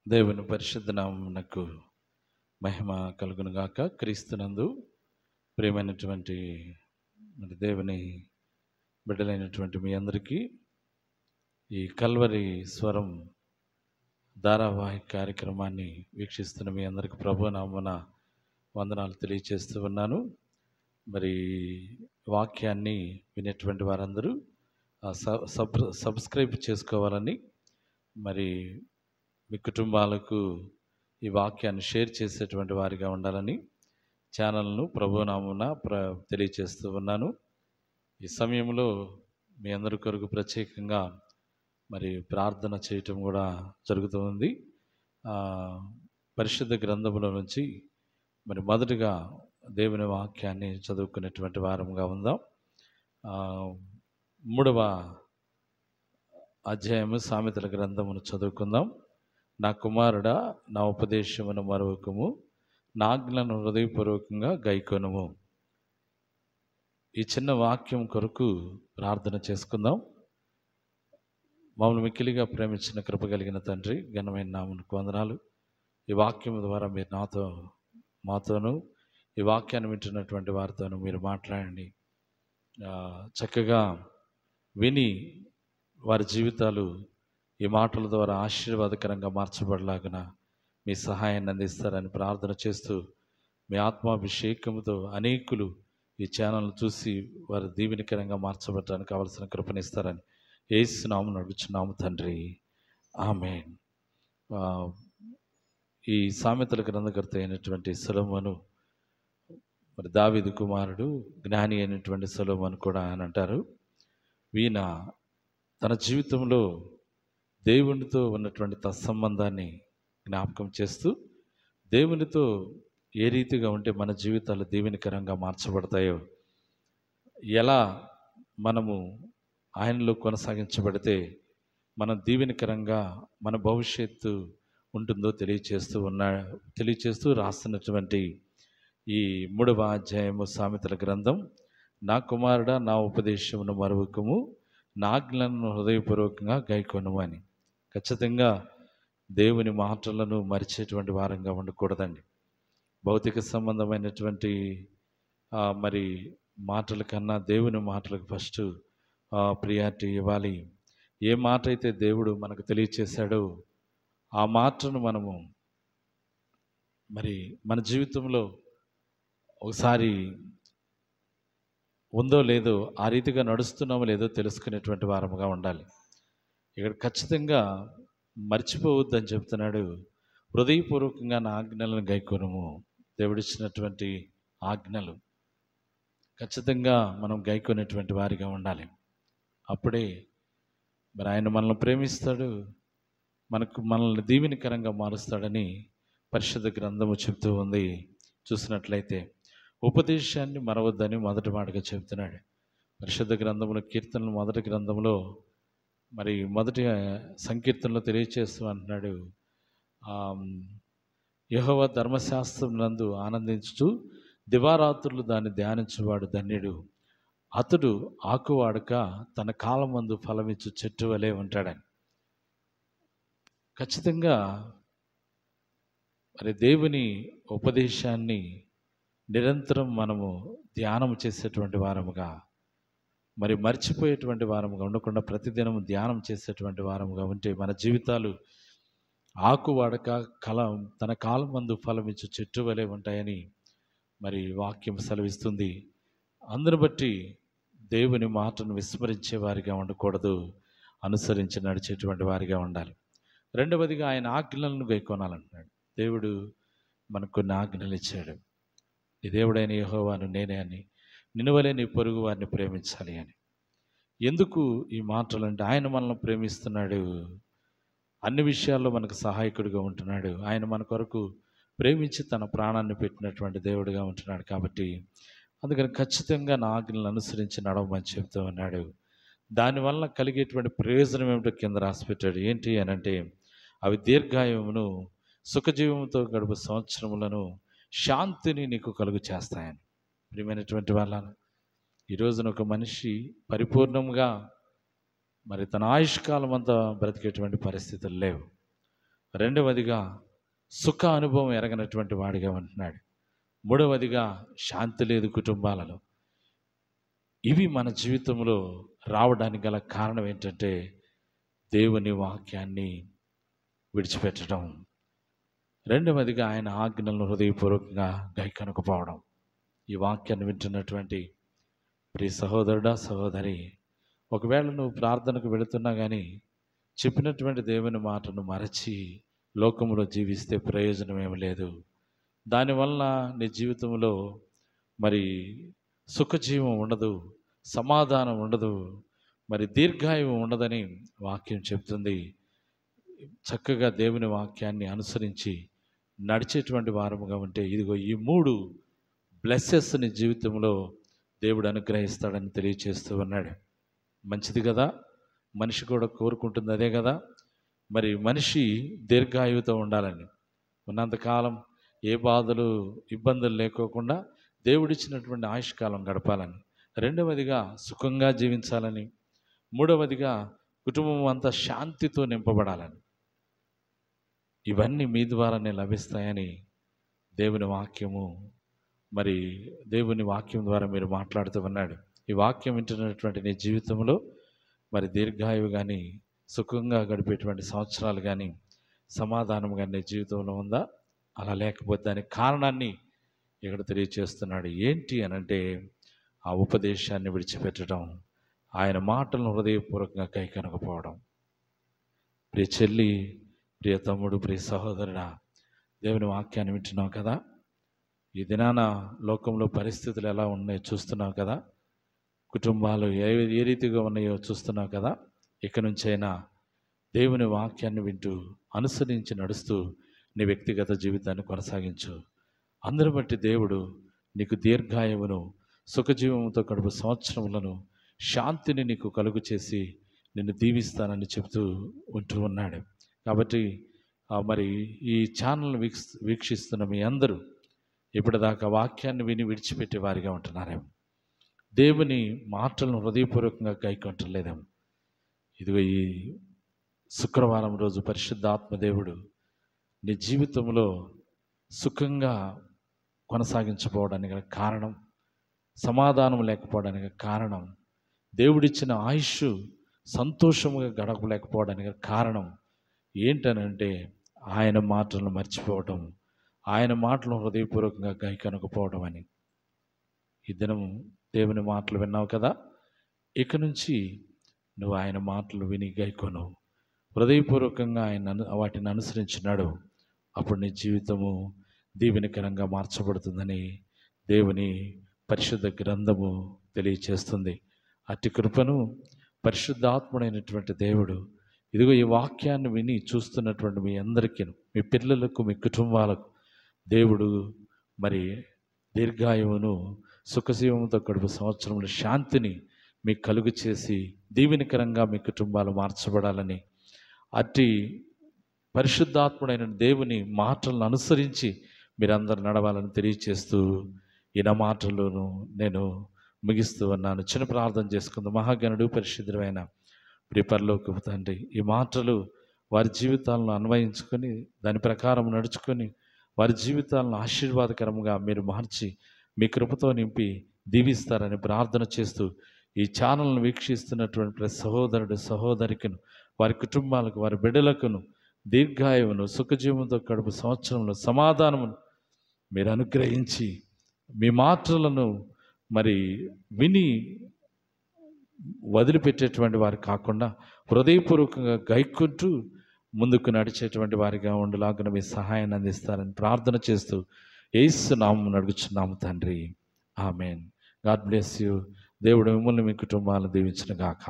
దేవుని పరిశుద్ధ నామమునకు మహిమ కలుగును గాక. క్రీస్తునందు ప్రియమైనటువంటి దేవుని బిడ్డలైనటువంటి మీ అందరికీ ఈ కల్వరి స్వరం ధారావాహిక కార్యక్రమాన్ని వీక్షిస్తున్న మీ అందరికీ ప్రభు నామమున వందనాలు తెలియజేస్తూ ఉన్నాను. మరి వాక్యాన్ని వినేటువంటి వారందరూ సబ్స్క్రైబ్ చేసుకోవాలని, మరి మీ కుటుంబాలకు ఈ వాక్యాన్ని షేర్ చేసేటువంటి వారిగా ఉండాలని ఛానల్ను ప్రభునామమున తెలియజేస్తూ ఉన్నాను. ఈ సమయంలో మీ అందరి కొరకు ప్రత్యేకంగా మరి ప్రార్థన చేయటం కూడా జరుగుతూ ఉంది. పరిశుద్ధ గ్రంథముల నుంచి మరి మొదటిగా దేవుని వాక్యాన్ని చదువుకునేటువంటి వారంగా ఉందాం. 3వ అధ్యాయము సామెతల గ్రంథమును చదువుకుందాం. నా కుమారుడా, నా ఉపదేశమును మరువకము, నా ఆజ్ఞలను హృదయపూర్వకంగా గైకొనుము. ఈ చిన్న వాక్యం కొరకు ప్రార్థన చేసుకుందాం. మమ్మల్ని మిక్కిలిగా ప్రేమించిన కృప కలిగిన తండ్రి, ఘనమైన నామమునకు వందనాలు. ఈ వాక్యం ద్వారా మీరు మాతోనూ ఈ వాక్యాన్ని వింటున్నటువంటి వారితోనూ మీరు మాట్లాడండి. చక్కగా విని వారి జీవితాలు ఈ మాటల ద్వారా ఆశీర్వాదకరంగా మార్చబడలాగున మీ సహాయాన్ని అందిస్తారని ప్రార్థన చేస్తూ, మీ ఆత్మాభిషేకంతో అనేకులు ఈ ఛానల్ చూసి వారి దీవెనకరంగా మార్చబడటానికి కావలసిన కృపనిస్తారని యేసు నామమున అడుగుచున్నాము తండ్రి, ఆమేన్. ఈ సామెతల గ్రంథకర్త అయినటువంటి సొలొమోను, మరి దావీదు కుమారుడు, జ్ఞాని అయినటువంటి సొలొమోను కూడా అని అంటారు. ఈయన తన జీవితంలో దేవునితో ఉన్నటువంటి తత్సంబంధాన్ని జ్ఞాపకం చేస్తూ, దేవునితో ఏ రీతిగా ఉంటే మన జీవితాలు దీవెనకరంగా మార్చబడతాయో, ఎలా మనము ఆయనలో కొనసాగించబడితే మన దీవెనకరంగా మన భవిష్యత్తు ఉంటుందో తెలియచేస్తూ రాస్తున్నటువంటి ఈ 3వ అధ్యాయము సామెతల గ్రంథం. నా కుమారుడా, నా ఉపదేశమును మరువకము, నా ఆజ్ఞలను హృదయపూర్వకంగా గైకొనుము అని. ఖచ్చితంగా దేవుని మాటలను మరిచేటువంటి వారంగా ఉండకూడదండి. భౌతిక సంబంధమైనటువంటి మరి మాటల కన్నా దేవుని మాటలకు ఫస్ట్ ప్రియారిటీ ఇవ్వాలి. ఏ మాట అయితే దేవుడు మనకు తెలియచేశాడో ఆ మాటను మనము మరి మన జీవితంలో ఒకసారి ఉందో లేదో, ఆ రీతిగా నడుస్తున్నామో లేదో తెలుసుకునేటువంటి వారముగా ఉండాలి. ఇక్కడ ఖచ్చితంగా మర్చిపోవద్దని చెప్తున్నాడు. హృదయపూర్వకంగా నా ఆజ్ఞలను గైకొనుము. దేవుడిచ్చినటువంటి ఆజ్ఞలు ఖచ్చితంగా మనం గైకొనేటువంటి వారిగా ఉండాలి. అప్పుడే మరి ఆయన మనల్ని ప్రేమిస్తాడు, మనల్ని దీవెనకరంగా మారుస్తాడని పరిశుద్ధ గ్రంథము చెప్తూ ఉంది. చూసినట్లయితే ఉపదేశాన్ని మరవద్దని మొదటి మాటగా చెప్తున్నాడు. పరిశుద్ధ గ్రంథంలో కీర్తనలు మొదటి గ్రంథంలో మరి మొదటి సంకీర్తనలో తెలియచేస్తూ అంటున్నాడు, యెహోవా ధర్మశాస్త్రం నందు ఆనందించుచు దివారాత్రులు దాన్ని ధ్యానించువాడు ధన్యుడు. అతడు ఆకువాడక తన కాలమందు ఫలమిచ్చు చెట్టు వలె ఉంటాడని. ఖచ్చితంగా మరి దేవుని ఉపదేశాన్ని నిరంతరం మనము ధ్యానం చేసేటువంటి వారముగా, మరి మర్చిపోయేటువంటి వారముగా ఉండకుండా ప్రతిదినం ధ్యానం చేసేటువంటి వారముగా ఉంటే మన జీవితాలు ఆకు వాడక తన కాలం మందు ఫలమిచ్చు చెట్టు వలె ఉంటాయని మరి వాక్యం సెలవిస్తుంది. అందును బట్టి దేవుని మాటను విస్మరించే వారిగా ఉండకూడదు, అనుసరించి నడిచేటువంటి వారిగా ఉండాలి. రెండవదిగా ఆయన ఆజ్ఞలను గైకొనాలంటున్నాడు. దేవుడు మనకు కొన్ని ఆజ్ఞలు ఇచ్చాడు. నీ దేవుడైన యెహోవాను నేనే అని, నిన్ను వలె నీ పొరుగు వారిని ప్రేమించాలి అని. ఎందుకు ఈ మాటలు అంటే, ఆయన మనల్ని ప్రేమిస్తున్నాడు, అన్ని విషయాల్లో మనకు సహాయకుడిగా ఉంటున్నాడు. ఆయన మన కొరకు ప్రేమించి తన ప్రాణాన్ని పెట్టినటువంటి దేవుడిగా ఉంటున్నాడు. కాబట్టి అందుకని ఖచ్చితంగా నా ఆజ్ఞలను అనుసరించి నడవమని చెప్తూ ఉన్నాడు. దానివల్ల కలిగేటువంటి ప్రయోజనం ఏమిటో కింద రాసిపెట్టాడు. ఏంటి అని అంటే, అవి దీర్ఘాయువును, సుఖజీవంతో గడుపు సంవత్సరములను, శాంతిని నీకు కలుగు చేస్తాయని. ప్రియమైనటువంటి వాళ్ళ, ఈ రోజున ఒక మనిషి పరిపూర్ణంగా మరి తన ఆయుష్కాలం అంతా బ్రతికేటువంటి పరిస్థితులు లేవు. రెండవదిగా సుఖ అనుభవం ఎరగనటువంటి వాడిగా ఉంటున్నాడు. మూడవదిగా శాంతి లేదు కుటుంబాలలో. ఇవి మన జీవితంలో రావడానికి గల కారణం ఏంటంటే దేవుని వాక్యాన్ని విడిచిపెట్టడం. రెండవదిగా ఆయన ఆజ్ఞలను హృదయపూర్వకంగా గైకొనకపోవడం. ఈ వాక్యాన్ని వింటున్నటువంటి ప్రియ సహోదరుడా, సహోదరి, ఒకవేళ నువ్వు ప్రార్థనకు వెళుతున్నా కానీ చెప్పినటువంటి దేవుని మాటను మరచి లోకంలో జీవిస్తే ప్రయోజనం ఏమి లేదు. దానివల్ల నీ జీవితంలో మరి సుఖజీవం ఉండదు, సమాధానం ఉండదు, మరి దీర్ఘాయువు ఉండదని వాక్యం చెప్తుంది. చక్కగా దేవుని వాక్యాన్ని అనుసరించి నడిచేటువంటి వారముగా ఉంటే ఇదిగో ఈ 3 బ్లెస్సెస్ నీ జీవితంలో దేవుడు అనుగ్రహిస్తాడని తెలియచేస్తూ ఉన్నాడు. మంచిది కదా, మనిషి కూడా కోరుకుంటుంది అదే కదా. మరి మనిషి దీర్ఘాయువుతో ఉండాలని, ఉన్నంతకాలం ఏ బాధలు ఇబ్బందులు లేకోకుండా దేవుడిచ్చినటువంటి ఆయుష్కాలం గడపాలని, రెండవదిగా సుఖంగా జీవించాలని, మూడవదిగా కుటుంబం అంతా శాంతితో నింపబడాలని, ఇవన్నీ మీ ద్వారానే లభిస్తాయని దేవుని వాక్యము మరి దేవుని వాక్యం ద్వారా మీరు మాట్లాడుతూ ఉన్నాడు. ఈ వాక్యం వింటున్నటువంటి నీ జీవితంలో మరి దీర్ఘాయువు కానీ, సుఖంగా గడిపేటువంటి సంవత్సరాలు కానీ, సమాధానం కానీ నీ జీవితంలో ఉందా? అలా లేకపోతే దానికి కారణాన్ని ఇక్కడ తెలియచేస్తున్నాడు. ఏంటి అనంటే ఆ ఉపదేశాన్ని విడిచిపెట్టడం, ఆయన మాటలను హృదయపూర్వకంగా కైకొనకపోవడం. ప్రియ చెల్లి, ప్రియ తమ్ముడు, ప్రియ సహోదరుడా, దేవుని వాక్యాన్ని వింటున్నావు కదా. ఈ దినాన లోకంలో పరిస్థితులు ఎలా ఉన్నాయో చూస్తున్నావు కదా. కుటుంబాలు ఏ రీతిగా ఉన్నాయో చూస్తున్నావు కదా. ఇక నుంచైనా దేవుని వాక్యాన్ని వింటూ అనుసరించి నడుస్తూ నీ వ్యక్తిగత జీవితాన్ని కొనసాగించు. అందరి బట్టి దేవుడు నీకు దీర్ఘాయువును, సుఖజీవంతో గడుపు సంవత్సరములను, శాంతిని నీకు కలుగు చేసి నిన్ను దీవిస్తానని చెప్తూ ఉంటూ ఉన్నాడు. కాబట్టి మరి ఈ ఛానల్ని వీక్షిస్తున్న మీ అందరూ ఇప్పటిదాకా వాక్యాన్ని విని విడిచిపెట్టే వారిగా ఉంటున్నారేమో, దేవుని మాటలను హృదయపూర్వకంగా గైకొంటలేదేమో. ఇదిగో ఈ శుక్రవారం రోజు పరిశుద్ధాత్మ దేవుడు నీ జీవితంలో సుఖంగా కొనసాగించకపోవడానికి కారణం, సమాధానం లేకపోవడానికి కారణం, దేవుడిచ్చిన ఆయుష్ సంతోషముగా గడపలేకపోవడానికి కారణం ఏంటనంటే ఆయన మాటలను మర్చిపోవడం, ఆయన మాటలను హృదయపూర్వకంగా గైకొనకపోవడం అని. ఈ దినం దేవుని మాటలు విన్నావు కదా. ఇక నుంచి నువ్వు ఆయన మాటలు విని గైకొను, హృదయపూర్వకంగా వాటిని అనుసరించినాడు. అప్పుడు నీ జీవితము దీవెనకరంగా మార్చబడుతుందని దేవుని పరిశుద్ధ గ్రంథము తెలియచేస్తుంది. అట్టి కృపను పరిశుద్ధాత్ముడైనటువంటి దేవుడు ఇదిగో ఈ వాక్యాన్ని విని చూస్తున్నటువంటి మీ అందరికీ, మీ పిల్లలకు, మీ కుటుంబాలకు దేవుడు మరి దీర్ఘాయువును, సుఖజీవంతో గడుపు సంవత్సరంలో శాంతిని మీకు కలుగు చేసి దీవెనకరంగా మీ కుటుంబాలు మార్చబడాలని, అట్టి పరిశుద్ధాత్ముడైన దేవుని మాటలను అనుసరించి మీరందరూ నడవాలని తెలియచేస్తూ ఈ నా మాటలను నేను ముగిస్తూ ఉన్నాను. చిన్న ప్రార్థన చేసుకుందాం. మహాగణుడు, పరిశుద్ధుడైన ప్రియ పరలోకపు తండ్రి, ఈ మాటలు వారి జీవితాలను అన్వయించుకొని దాని ప్రకారం నడుచుకొని వారి జీవితాలను ఆశీర్వాదకరంగా మీరు మార్చి మీ కృపతో నింపి దీవిస్తారని ప్రార్థన చేస్తూ ఈ ఛానల్ను వీక్షిస్తున్నటువంటి ప్రతి సహోదరుడు, సహోదరికను, వారి కుటుంబాలకు, వారి బిడ్డలకును దీర్ఘాయువును, సుఖజీవంతో గడుపు సంవత్సరంలో సమాధానమును మీరు అనుగ్రహించి మీ మాటలను మరి విని వదిలిపెట్టేటువంటి వారు కాకుండా హృదయపూర్వకంగా గైకుంటూ ముందుకు నడిచేటువంటి వారిగా ఉండలాగున మీ సహాయాన్ని అందిస్తారని ప్రార్థన చేస్తూ యేసు నామమున అడుగుచున్నాము తండ్రి. ఆమెన్. God bless you. దేవుడు మిమ్మల్ని, మీ కుటుంబాలను దీవించును గాక.